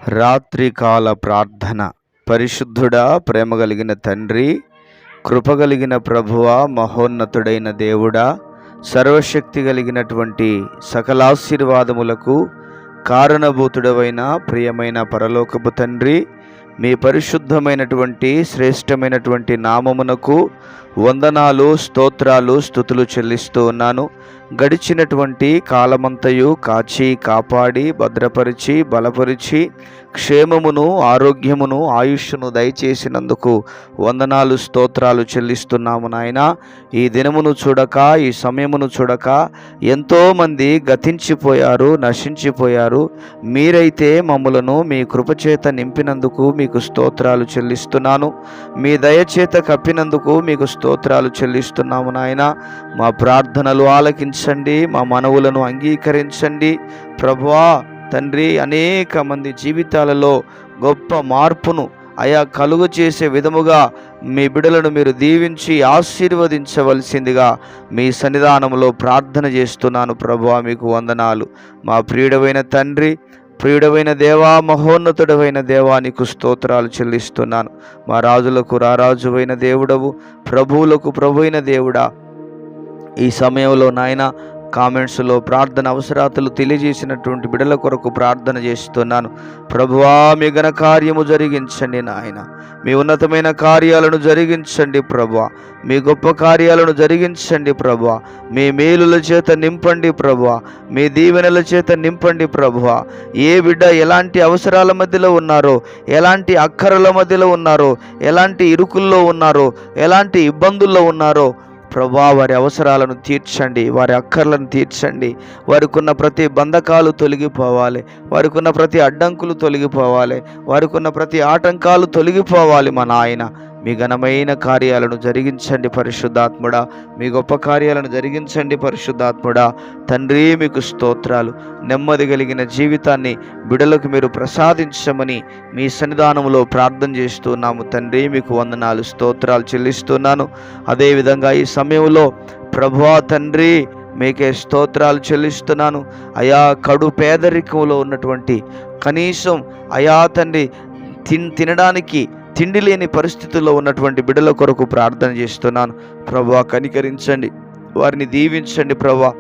రాత్రికాల ప్రార్థన. పరిశుద్ధుడా, ప్రేమ కలిగిన తండ్రి, కృపగలిగిన ప్రభువా, మహోన్నతుడైన దేవుడా, సర్వశక్తి కలిగినటువంటి సకలాశీర్వాదములకు కారణభూతుడవైన ప్రియమైన పరలోకపు తండ్రి, మీ పరిశుద్ధమైనటువంటి శ్రేష్టమైనటువంటి నామమునకు వందనాలు, స్తోత్రాలు, స్తుతులు చెల్లిస్తూ ఉన్నాను. గడిచినటువంటి కాలమంతయు కాచి కాపాడి భద్రపరిచి బలపరిచి క్షేమమును ఆరోగ్యమును ఆయుష్ను దయచేసినందుకు వందనాలు, స్తోత్రాలు చెల్లిస్తున్నాము నాయన. ఈ దినమును చూడక, ఈ సమయమును చూడక ఎంతోమంది గతించిపోయారు, నశించిపోయారు. మీరైతే మమ్ములను మీ కృపచేత నింపినందుకు మీకు స్తోత్రాలు చెల్లిస్తున్నాను. మీ దయచేత కప్పినందుకు మీకు స్తోత్రాలు చెల్లిస్తున్నాము నాయన. మా ప్రార్థనలు ఆలకించండి, మా మనవులను అంగీకరించండి ప్రభువా. తండ్రి, అనేక మంది జీవితాలలో గొప్ప మార్పును కలుగు చేసే విధముగా మీ బిడ్డలను మీరు దీవించి ఆశీర్వదించవలసిందిగా మీ సన్నిధానంలో ప్రార్థన చేస్తున్నాను ప్రభువా. మీకు వందనాలు. మా ప్రియుడవైన తండ్రి, ప్రియుడవైన దేవా, మహోన్నతుడవైన దేవా, నీకు స్తోత్రాలు చెల్లిస్తున్నాను. మా రాజులకు రారాజువైన దేవుడవు, ప్రభువులకు ప్రభువైన దేవుడా, ఈ సమయంలో నాయన కామెంట్స్లో ప్రార్థన అవసరాలు తెలియజేసినటువంటి బిడ్డల కొరకు ప్రార్థన చేస్తున్నాను ప్రభువా. మీ ఘన కార్యము జరిగించండి నాయన. మీ ఉన్నతమైన కార్యాలను జరిగించండి ప్రభువా. మీ గొప్ప కార్యాలను జరిగించండి ప్రభువా. మీ మేలుల చేత నింపండి ప్రభువా. మీ దీవెనల చేత నింపండి ప్రభువా. ఏ బిడ్డ ఎలాంటి అవసరాల మధ్యలో ఉన్నారో, ఎలాంటి అక్కరల మధ్యలో ఉన్నారో, ఎలాంటి ఇరుకుల్లో ఉన్నారో, ఎలాంటి ఇబ్బందుల్లో ఉన్నారో ప్రభువా, వారి అవసరాలను తీర్చండి, వారి అక్కర్లను తీర్చండి. వారికి ఉన్న ప్రతి బంధకాలు తొలగిపోవాలి, వారికి ఉన్న ప్రతి అడ్డంకులు తొలగిపోవాలి, వారికి ఉన్న ప్రతి ఆటంకాలు తొలగిపోవాలి. మా నాయన, మీ ఘనమైన కార్యాలను జరిగించండి పరిశుద్ధాత్ముడా. మీ గొప్ప కార్యాలను జరిగించండి పరిశుద్ధాత్ముడా. తండ్రి, మీకు స్తోత్రాలు. నెమ్మది కలిగిన జీవితాన్ని బిడలకు మీరు ప్రసాదించమని మీ సన్నిధానంలో ప్రార్థన చేస్తున్నాము తండ్రి. మీకు వందనాలు, స్తోత్రాలు చెల్లిస్తున్నాను. అదేవిధంగా ఈ సమయంలో ప్రభువా తండ్రి, మీకే స్తోత్రాలు చెల్లిస్తున్నాను. కడు పేదరికంలో ఉన్నటువంటి, కనీసం తండ్రి తినడానికి తిండి లేని పరిస్థితుల్లో ఉన్నటువంటి బిడ్డల కొరకు ప్రార్థన చేస్తున్నాను ప్రభువా. కనికరించండి, వారిని దీవించండి ప్రభువా.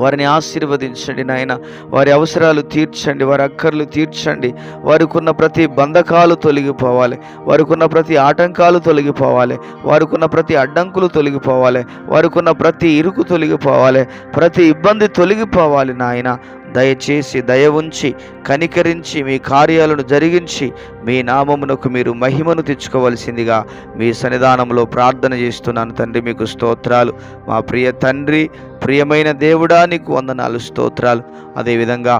వారిని ఆశీర్వదించండి నాయన. వారి అవసరాలు తీర్చండి, వారి అక్కర్లు తీర్చండి. వారికి ఉన్న ప్రతి బంధకాలు తొలగిపోవాలి, వారికి ఉన్న ప్రతి ఆటంకాలు తొలగిపోవాలి, వారికి ఉన్న ప్రతి అడ్డంకులు తొలగిపోవాలి, వారికి ఉన్న ప్రతి ఇరుకు తొలగిపోవాలి, ప్రతి ఇబ్బంది తొలగిపోవాలి నాయన. దయచేసి దయ ఉంచి కనికరించి మీ కార్యాలను జరిగించి మీ నామమునకు మీరు మహిమను తెచ్చుకోవలసిందిగా మీ సన్నిధానంలో ప్రార్థన చేస్తున్నాను తండ్రి. మీకు స్తోత్రాలు. మా ప్రియ తండ్రి, ప్రియమైన దేవుడా, నీకు వందనాలు, స్తోత్రాలు. అదేవిధంగా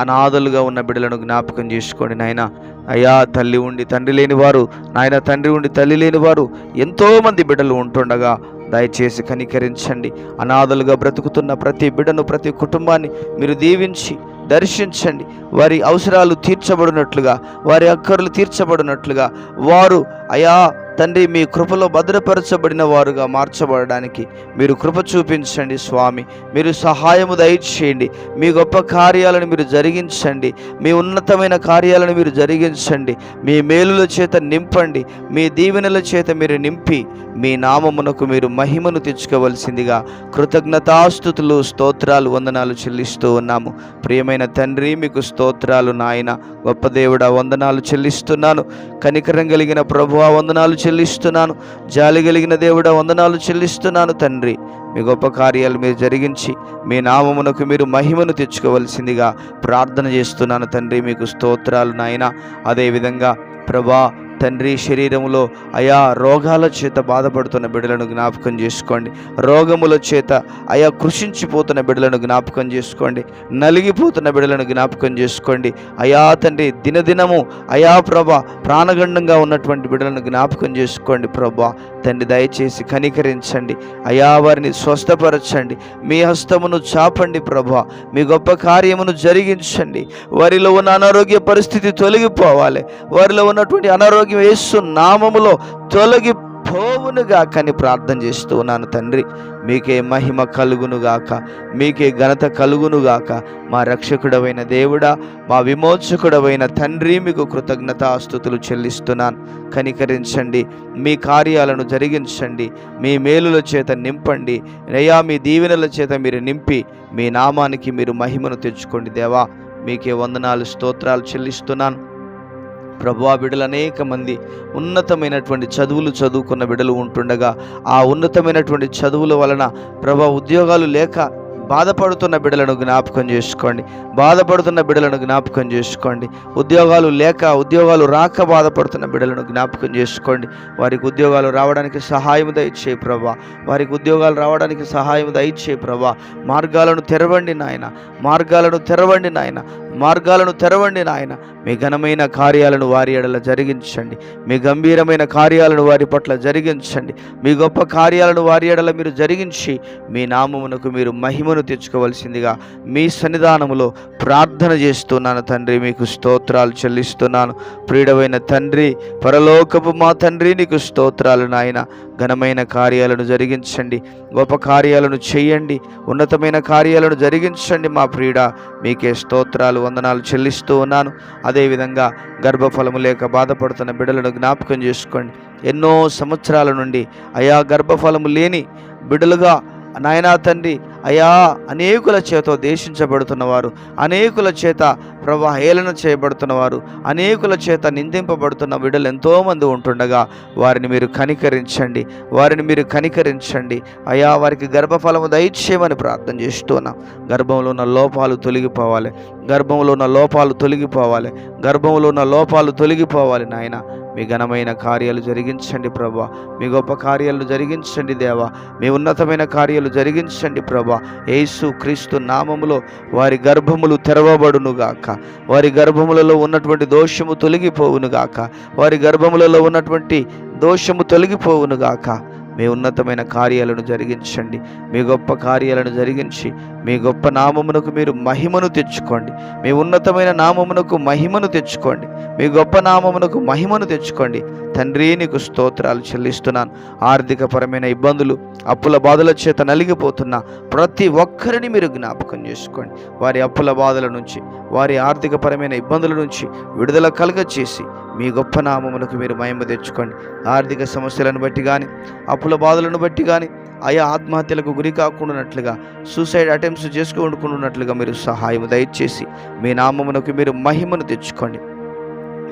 అనాథలుగా ఉన్న బిడ్డలను జ్ఞాపకం చేసుకోండి నాయన. తల్లి ఉండి తండ్రి లేని వారు, నాయన తండ్రి ఉండి తల్లి లేని వారు ఎంతోమంది బిడ్డలు ఉంటుండగా దయచేసి కనికరించండి. అనాథలుగా బ్రతుకుతున్న ప్రతి బిడ్డను, ప్రతి కుటుంబాన్ని మీరు దీవించి దర్శించండి. వారి అవసరాలు తీర్చబడినట్లుగా, వారి అక్కర్లు తీర్చబడినట్లుగా వారు తండ్రి మీ కృపలో భద్రపరచబడిన వారుగా మార్చబడడానికి మీరు కృప చూపించండి స్వామి. మీరు సహాయము దయచేయండి. మీ గొప్ప కార్యాలను మీరు జరిగించండి. మీ ఉన్నతమైన కార్యాలను మీరు జరిగించండి. మీ మేలుల చేత నింపండి. మీ దీవెనల చేత మీరు నింపి మీ నామమునకు మీరు మహిమను తెచ్చుకోవలసిందిగా కృతజ్ఞతాస్తుతులు, స్తోత్రాలు, వందనాలు చెల్లిస్తూ ఉన్నాము. ప్రియమైన తండ్రి, మీకు స్తోత్రాలు నాయన. గొప్ప దేవుడా, వందనాలు చెల్లిస్తున్నాను. కనికరం కలిగిన ప్రభువా, వందనాలు చెల్లిస్తున్నాను. జాలి కలిగిన దేవుడా, వందనాలు చెల్లిస్తున్నాను తండ్రి. మీ గొప్ప కార్యాలు మీరు జరిగించి మీ నామమునకు మీరు మహిమను తెచ్చుకోవలసిందిగా ప్రార్థన చేస్తున్నాను తండ్రి. మీకు స్తోత్రాలు నాయన. అదేవిధంగా ప్రభా తండ్రి, శరీరంలో రోగాల చేత బాధపడుతున్న బిడ్డలను జ్ఞాపకం చేసుకోండి. రోగముల చేత కృషించిపోతున్న బిడ్డలను జ్ఞాపకం చేసుకోండి. నలిగిపోతున్న బిడ్డలను జ్ఞాపకం చేసుకోండి. తండ్రి, దినదినము ప్రభా ప్రాణగండంగా ఉన్నటువంటి బిడ్డలను జ్ఞాపకం చేసుకోండి ప్రభా. తండ్రి, దయచేసి కనికరించండి. వారిని స్వస్థపరచండి. మీ హస్తమును చాపండి ప్రభా. మీ గొప్ప కార్యమును జరిగించండి. వారిలో ఉన్న అనారోగ్య పరిస్థితి తొలగిపోవాలి. వారిలో ఉన్నటువంటి అనారోగ్యం యేసు నామములో తొలగిపోవునుగా కానీ ప్రార్థన చేస్తూ ఉన్నాను తండ్రి. మీకే మహిమ కలుగునుగాక, మీకే ఘనత కలుగునుగాక. మా రక్షకుడవైన దేవుడా, మా విమోచకుడవైన తండ్రి, మీకు కృతజ్ఞతాస్తుతులు చెల్లిస్తున్నాను. కనికరించండి, మీ కార్యాలను జరిగించండి, మీ మేలుల చేత నింపండి అయ్యా. మీ దీవెనల చేత మీరు నింపి మీ నామానికి మీరు మహిమను తెచ్చుకోండి దేవా. మీకే వందనాలు, స్తోత్రాలు చెల్లిస్తున్నాను ప్రభువా. బిడ్డలు అనేక మంది ఉన్నతమైనటువంటి చదువులు చదువుకున్న బిడ్డలు ఉంటుండగా, ఆ ఉన్నతమైనటువంటి చదువుల వలన ప్రభువా ఉద్యోగాలు లేక బాధపడుతున్న బిడ్డలను జ్ఞాపకం చేసుకోండి. బాధపడుతున్న బిడ్డలను జ్ఞాపకం చేసుకోండి. ఉద్యోగాలు లేక, ఉద్యోగాలు రాక బాధపడుతున్న బిడ్డలను జ్ఞాపకం చేసుకోండి. వారికి ఉద్యోగాలు రావడానికి సహాయం దయచేయి ప్రభా. వారికి ఉద్యోగాలు రావడానికి సహాయం దయచేయి ప్రభా. మార్గాలను తెరవండి నాయన, మార్గాలను తెరవండి నాయన, మార్గాలను తెరవండి నాయన. మీ ఘనమైన కార్యాలను వారి ఎడల జరిగించండి. మీ గంభీరమైన కార్యాలను వారి పట్ల జరిగించండి. మీ గొప్ప కార్యాలను వారి ఎడల మీరు జరిగించి మీ నామమునకు మీరు మహిమను తెచ్చుకోవలసిందిగా మీ సన్నిధానములో ప్రార్థన చేస్తున్నాను తండ్రి. మీకు స్తోత్రాలు చెల్లిస్తున్నాను. ప్రియుడవైన తండ్రి, పరలోకపు మా తండ్రి, నీకు స్తోత్రాలు నాయన. ఘనమైన కార్యాలను జరిగించండి, గొప్ప కార్యాలను చేయండి, ఉన్నతమైన కార్యాలను జరిగించండి మా ప్రియుడా. మీకే స్తోత్రాలు, వందనాలు చెల్లిస్తూ ఉన్నాను. అదేవిధంగా గర్భఫలము లేక బాధపడుతున్న బిడ్డలను జ్ఞాపకం చేసుకోండి. ఎన్నో సంవత్సరాల నుండి అయా గర్భఫలము లేని బిడ్డలుగా నాయనా తండ్రి అయా అనేకుల చేత దేశించబడుతున్నవారు, అనేకుల చేత ప్రభా హేళన చేయబడుతున్నవారు, అనేకుల చేత నిందింపబడుతున్న బిడ్డలు ఎంతోమంది ఉంటుండగా వారిని మీరు కనికరించండి, వారిని మీరు కనికరించండి అయా. వారికి గర్భఫలము దయచేయమని ప్రార్థన చేస్తున్నాం. గర్భంలో ఉన్న లోపాలు తొలగిపోవాలి, గర్భంలో ఉన్న లోపాలు తొలగిపోవాలి, గర్భంలో ఉన్న లోపాలు తొలగిపోవాలి నాయన. మీ ఘనమైన కార్యాలు జరిగించండి ప్రభా. మీ గొప్ప కార్యాలు జరిగించండి దేవా. మీ ఉన్నతమైన కార్యాలు జరిగించండి ప్రభా. యేసు క్రీస్తు నామములో వారి గర్భములు తెరవబడునుగాక, వారి గర్భములలో ఉన్నటువంటి దోషము తొలగిపోవునుగాక, వారి గర్భములలో ఉన్నటువంటి దోషము తొలగిపోవునుగాక. మీ ఉన్నతమైన కార్యాలను జరిగించండి. మీ గొప్ప కార్యాలను జరిగించి మీ గొప్ప నామమునకు మీరు మహిమను తెచ్చుకోండి. మీ ఉన్నతమైన నామమునకు మహిమను తెచ్చుకోండి. మీ గొప్ప నామమునకు మహిమను తెచ్చుకోండి తండ్రి. నీకు స్తోత్రాలు చెల్లిస్తున్నాను. ఆర్థికపరమైన ఇబ్బందులు, అప్పుల బాధల చేత నలిగిపోతున్న ప్రతి ఒక్కరిని మీరు జ్ఞాపకం చేసుకోండి. వారి అప్పుల బాధల నుంచి, వారి ఆర్థికపరమైన ఇబ్బందుల నుంచి విడుదల కలుగచేసి మీ గొప్ప నామమునకు మీరు మహిమ తెచ్చుకోండి. ఆర్థిక సమస్యలను బట్టి కానీ, అప్పుల బాధలను బట్టి కానీ, ఆయా ఆత్మహత్యలకు గురి కాకుండానట్లుగా, సూసైడ్ అటెంప్ట్స్ చేసుకుంటున్నట్లుగా మీరు సహాయం దయచేసి మీ నామమునకు మీరు మహిమను తెచ్చుకోండి.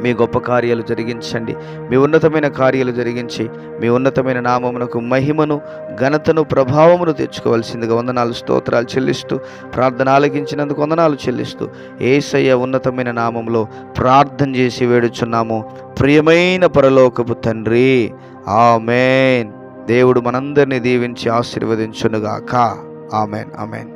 మీ గొప్ప కార్యాలు జరిగించండి. మీ ఉన్నతమైన కార్యాలు జరిగించి మీ ఉన్నతమైన నామమునకు మహిమను, ఘనతను, ప్రభావమును తెచ్చుకోవాల్సిందిగా వందనాలు, స్తోత్రాలు చెల్లిస్తూ, ప్రార్థన ఆలకించినందుకు వందనాలు చెల్లిస్తూ యేసయ్య ఉన్నతమైన నామంలో ప్రార్థన చేసి వేడుచున్నాము ప్రియమైన పరలోకపు తండ్రి. ఆమేన్. దేవుడు మనందరినీ దీవించి ఆశీర్వదించునుగాక. ఆమేన్, ఆమేన్.